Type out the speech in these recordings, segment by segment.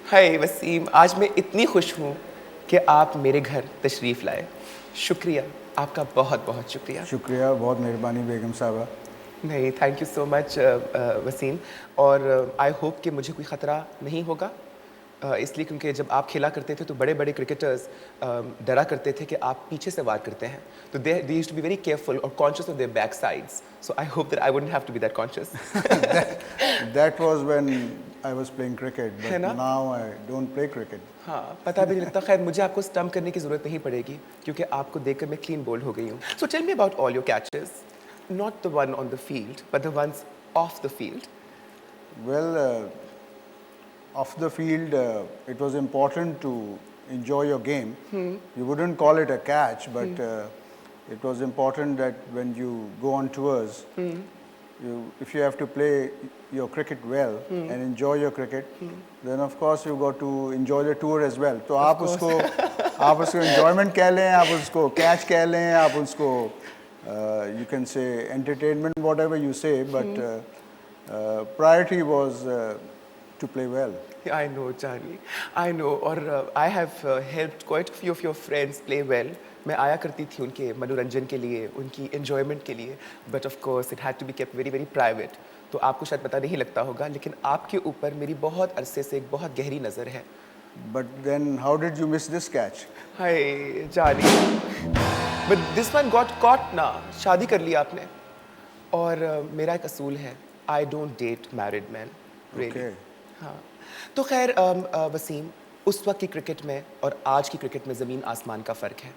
हाय वसीम, आज मैं इतनी खुश हूँ कि आप मेरे घर तशरीफ़ लाए। शुक्रिया, आपका बहुत बहुत शुक्रिया। शुक्रिया, बहुत मेहरबानी बेगम साहबा। नहीं, thank you so much Waseem. और आई होप कि मुझे कोई ख़तरा नहीं होगा। इसलिए क्योंकि जब आप खेला करते थे तो बड़े बड़े क्रिकेटर्स डरा करते थे कि आप पीछे से वार करते हैं, तो they used to be very careful और conscious of their back sides. So I hope that I wouldn't have to be that conscious. That was when I was playing cricket, है but ना? now I don't play cricket. हाँ, पता भी नहीं लगता। खैर, मुझे आपको स्टम्प करने की ज़रूरत नहीं पड़ेगी क्योंकि आपको देखकर मैं क्लीन बोल्ड हो गई हूँ। So tell me about all your catches, not the one on the field but the ones off the field. Well, off the field, it was important to enjoy your game. You wouldn't call it a catch, but it was important that when you go on tours, if you have to play your cricket well and enjoy your cricket, then of course you got to enjoy the tour as well. तो आप उसको enjoyment कह लें, आप उसको catch कह लें, आप उसको you can say entertainment, whatever you say, but priority was to play well. I know, Charlie. I know. और I have helped quite a few of your friends play well. मैं आया करती थी उनके मनोरंजन के लिए, उनकी enjoyment के लिए, but of course it had to be kept very very private. तो आपको शायद पता नहीं लगता होगा, लेकिन आपके ऊपर मेरी बहुत अरसे से एक बहुत गहरी नज़र है। But then how did you miss this catch? Hi Charlie, but this one got caught ना। शादी कर ली आपने। और मेरा एक असूल है, I don't date married men, really. Okay. हाँ, तो खैर वसीम, उस वक्त की क्रिकेट में और आज की क्रिकेट में ज़मीन आसमान का फ़र्क है।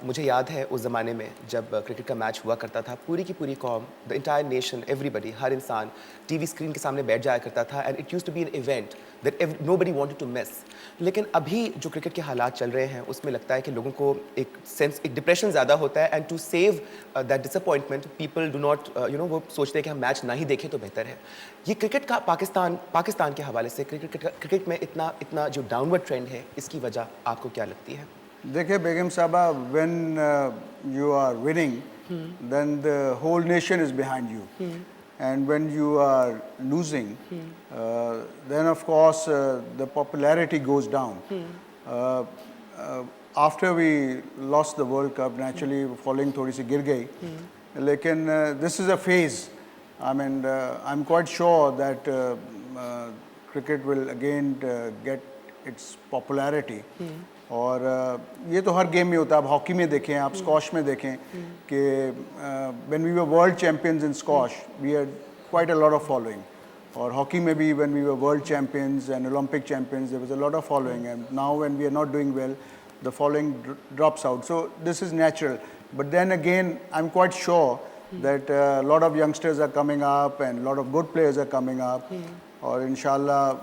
मुझे याद है उस ज़माने में जब क्रिकेट का मैच हुआ करता था, पूरी की पूरी कौम, द इंटायर नेशन, एवरीबडी, हर इंसान टीवी स्क्रीन के सामने बैठ जाया करता था and it used to be an event that nobody wanted to miss. लेकिन अभी जो क्रिकेट के हालात चल रहे हैं उसमें लगता है कि लोगों को एक डिप्रेशन ज़्यादा होता है and to save that disappointment people do not वो सोचते हैं कि हम मैच ना ही देखें तो बेहतर है। ये क्रिकेट का पाकिस्तान के हवाले से क्रिकेट में इतना जो डाउनवर्ड ट्रेंड है, इसकी वजह आपको क्या लगती है? देखिए बेगम साहबा, when you are winning, then the whole nation is behind you. And when you are losing, then of course the popularity goes down. After we lost the World Cup, naturally following थोड़ी सी गिर गई, लेकिन this is a phase. I mean, I'm quite sure that cricket will again get its popularity. और ये तो हर game में होता है। आप हॉकी में देखें, आप स्कॉश में देखें कि when we were world champions in squash, we had quite a lot of following. और हॉकी में भी when we were world champions and Olympic champions, there was a lot of following. And now when we are not doing well, the following drops out. So this is natural. But then again, I'm quite sure that a lot of youngsters are coming up and a lot of good players are coming up. और inshallah,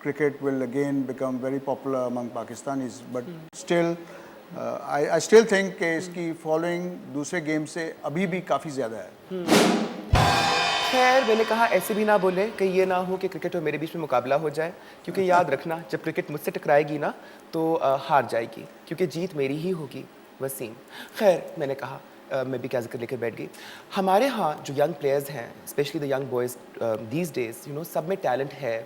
cricket will again become very popular among Pakistanis. But still, I still think कि इसकी following दूसरे game से अभी भी काफ़ी ज़्यादा है। खैर, मैंने कहा ऐसे भी ना बोले कि ये ना हो कि क्रिकेट और मेरे बीच में मुकाबला हो जाए, क्योंकि याद रखना जब क्रिकेट मुझसे टकराएगी ना तो हार जाएगी, क्योंकि जीत मेरी ही होगी वसीम। खैर, मैंने कहा मैं भी क्या जिक्र लेकर बैठ गई। हमारे यहाँ जो यंग प्लेयर्स हैं, specially the young boys these days, सब में टैलेंट है।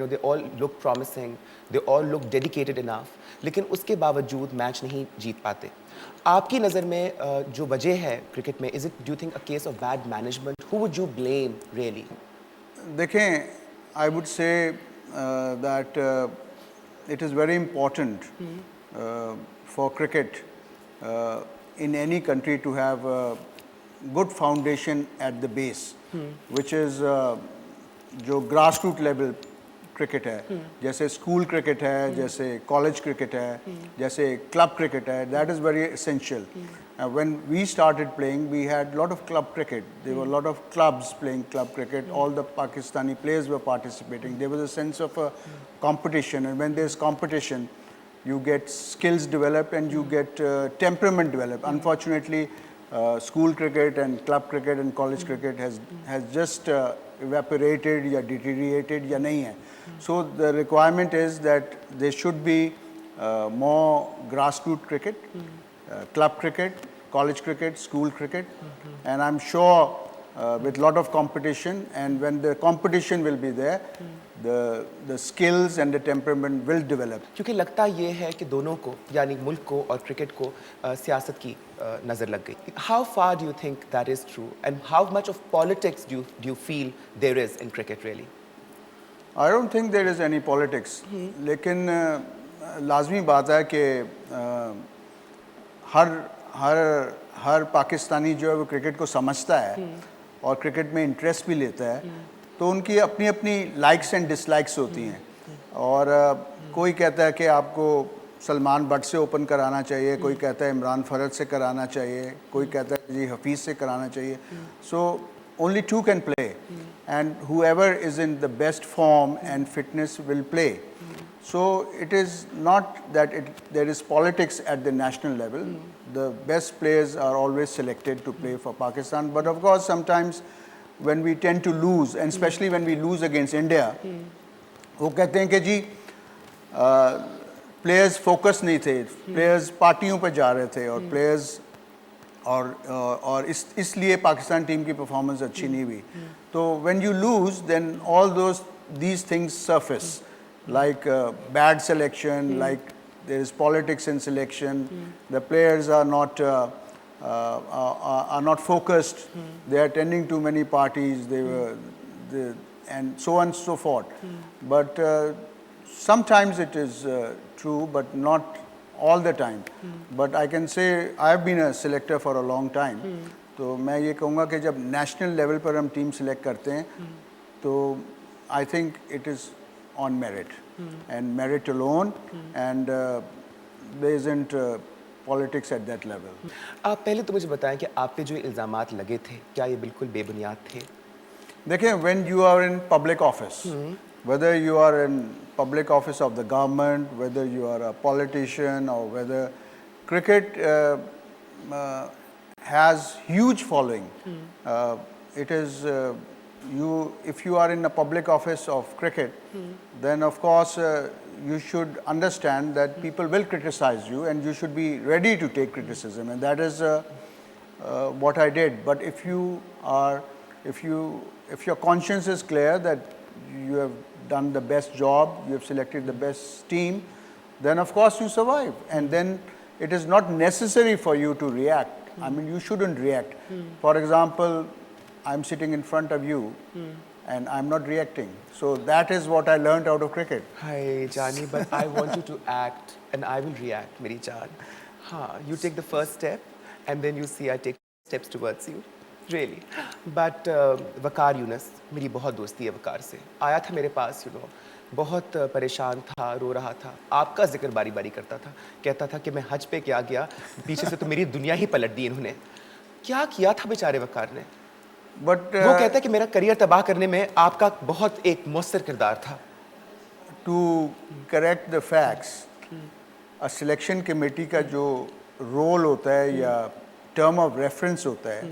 they all look promising, they all look dedicated enough, लेकिन उसके बावजूद मैच नहीं जीत पाते। आपकी नज़र में जो वजह है क्रिकेट में, is it do you think a case of bad management? Who would you blame really? देखें, I would say that it is very important for cricket in any country to have a good foundation at the base, which is जो grassroots level cricket है, जैसे school cricket है, जैसे college cricket है, जैसे club cricket है, that is very essential. When we started playing, we had a lot of club cricket. There were a lot of clubs playing club cricket. All the Pakistani players were participating. There was a sense of a competition, and when there's competition, you get skills developed and you get temperament developed. Unfortunately, school cricket and club cricket and college cricket has just evaporated या deteriorated या नहीं है. So the requirement is that there should be more grassroots cricket, club cricket, college cricket, school cricket, and I'm sure with lot of competition, and when the competition will be there, the skills and the temperament will develop. क्योंकि लगता ये है कि दोनों को यानी मुल्क को और क्रिकेट को सियासत की नज़र लग गई. How far do you think that is true and how much of politics do you feel there is in cricket really? I don't think there is any politics. लेकिन लाजमी बात है कि हर पाकिस्तानी जो है वो क्रिकेट को समझता है और क्रिकेट में इंटरेस्ट भी लेता है, तो उनकी अपनी अपनी लाइक्स एंड डिसलाइक्स होती हैं. और कोई कहता है कि आपको सलमान बट से ओपन कराना चाहिए, कोई कहता है इमरान फरद से कराना चाहिए, कोई कहता है जी हफीज़ से कराना चाहिए. सो only two can play, and whoever is in the best form and fitness will play. So it is not that there is politics at the national level. The best players are always selected to play for Pakistan, but of course sometimes when we tend to lose, and especially when we lose against India, वो कहते हैं कि जी players focus नहीं थे, players पार्टियों पर जा रहे थे और प्लेयर्स और इसलिए पाकिस्तान टीम की परफॉर्मेंस अच्छी नहीं हुई. तो when you lose then all these things surface, like bad selection, like there is politics in selection, the players are not focused, they are attending too many parties, and so on and so forth. But sometimes it is true, but not all the time. But I can say I have been a selector for a long time. तो मैं ये कहूँगा कि जब national level पर हम team select करते हैं तो I think it is on merit and merit alone and there isn't politics at that level. आप पहले तो मुझे बताएं कि आप पे जो इल्ज़ामात लगे थे क्या ये बिल्कुल बेबुनियाद थे? देखिए, when you are in public office, whether you are in public office of the government, whether you are a politician, or whether cricket has huge following. It is if you are in a public office of cricket, then of course you should understand that people will criticize you, and you should be ready to take criticism, and that is what I did. But if your conscience is clear that you have done the best job, you have selected the best team, then of course you survive. And then it is not necessary for you to react. I mean, you shouldn't react. For example, I'm sitting in front of you and I'm not reacting. So that is what I learned out of cricket. Hi, Jani, but I want you to act and I will react, Meri Jaan. You take the first step and then you see I take steps towards you. Really. But वकार यूनस, मेरी बहुत दोस्ती है वकार से, आया था मेरे पास, बहुत परेशान था, रो रहा था, आपका जिक्र बारी बारी करता था, कहता था कि मैं हज पे क्या गया, पीछे से तो मेरी दुनिया ही पलट दी इन्होंने. क्या किया था बेचारे वकार ने? But वो कहता है कि मेरा करियर तबाह करने में आपका बहुत एक मौसर किरदार था. To correct the facts, a selection committee का जो रोल होता है या term of reference होता है,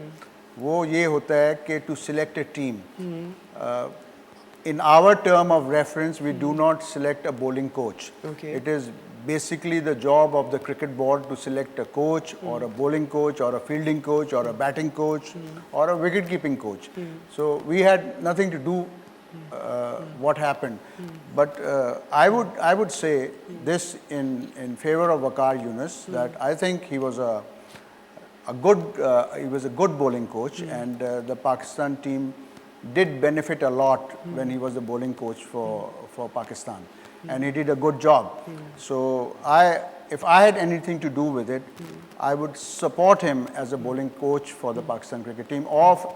वो ये होता है कि to select a team. In our term of reference, we do not select a bowling coach. Okay. It is basically the job of the cricket board to select a coach or a bowling coach or a fielding coach or a batting coach or a wicket keeping coach. So we had nothing to do what happened. But I would say this in favor of Waqar Yunus, that I think he was a good bowling coach, and the Pakistan team did benefit a lot when he was the bowling coach for Pakistan, and he did a good job. So if I had anything to do with it, I would support him as a bowling coach for the Pakistan cricket team. Or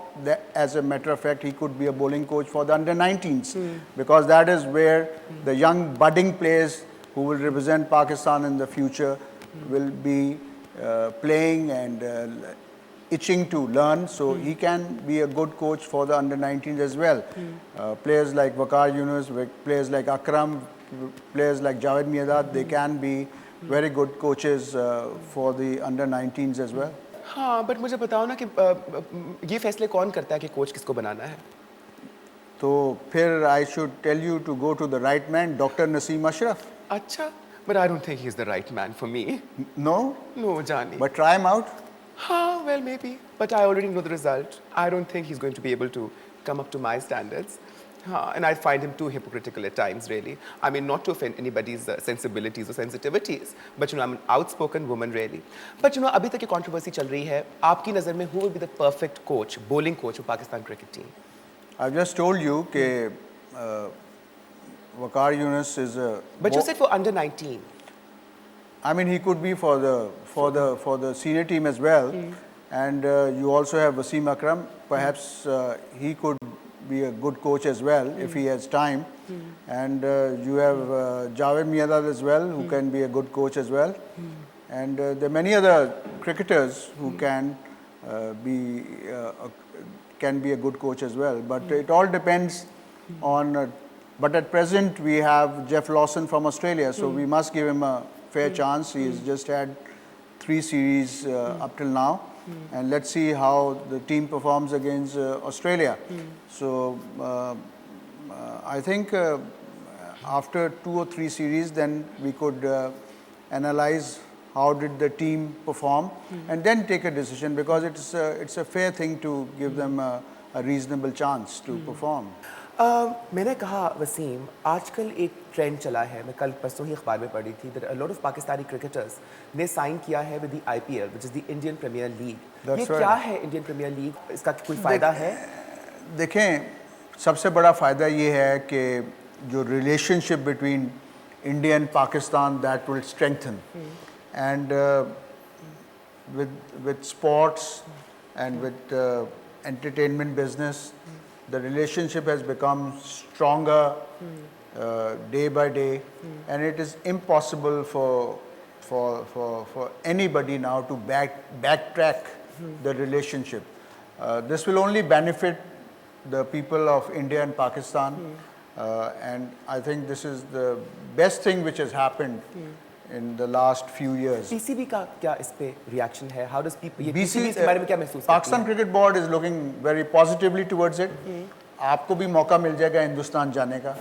as a matter of fact, he could be a bowling coach for the under-19s, because that is where the young budding players who will represent Pakistan in the future will be playing and itching to learn. So he can be a good coach for the under-19s as well. Players like Waqar Yunus, players like Akram, players like Javed Mirdad, they can be very good coaches for the under-19s as well. हाँ, but मुझे बताओ ना कि ये फैसले कौन करता है कि कोच किसको बनाना है? तो फिर I should tell you to go to the right man, Dr. Naseem Ashraf. अच्छा, but I don't think he's the right man for me. No? No, Jani. But try him out. Well, maybe. But I already know the result. I don't think he's going to be able to come up to my standards. And I find him too hypocritical at times, really. I mean, not to offend anybody's sensibilities or sensitivities, but I'm an outspoken woman, really. But अभी तक ये controversy चल रही है. आपकी नज़र में who would be the perfect coach, bowling coach for Pakistan cricket team? I've just told you that Waqar Yunus is a. But you said for under 19. I mean, he could be for the senior team as well, and you also have Wasim Akram. Perhaps he could be a good coach as well if he has time, and you have Javed Miandad as well, who can be a good coach as well, and there are many other cricketers who can be a good coach as well. But it all depends on. But at present we have Jeff Lawson from Australia, so we must give him a fair chance. He's just had 3 series up till now, and let's see how the team performs against Australia. So I think after 2 or 3 series, then we could analyze how did the team perform, and then take a decision, because it's a fair thing to give them a reasonable chance to perform. मैंने कहा वसीम, आजकल एक trend चला है, मैं कल परसों ही अखबार में पढ़ी थी, that a lot of Pakistani cricketers ने साइन किया है with the IPL, which is the Indian Premier League. ये क्या है Indian Premier League? इसका कोई फ़ायदा है? देखें, सबसे बड़ा फ़ायदा ये है कि जो relationship between India and Pakistan, that will strengthen, and with sports and with entertainment business, the relationship has become stronger day by day, and it is impossible for anybody now to backtrack the relationship. This will only benefit the people of India and Pakistan, and I think this is the best thing which has happened in the last few years. PCB का क्या इस पे reaction है? How does people ये PCB इसके बारे में क्या महसूस करती Pakistan Cricket Board is looking very positively towards it. आपको भी मौका मिल जाएगा हिंदुस्तान जाने का.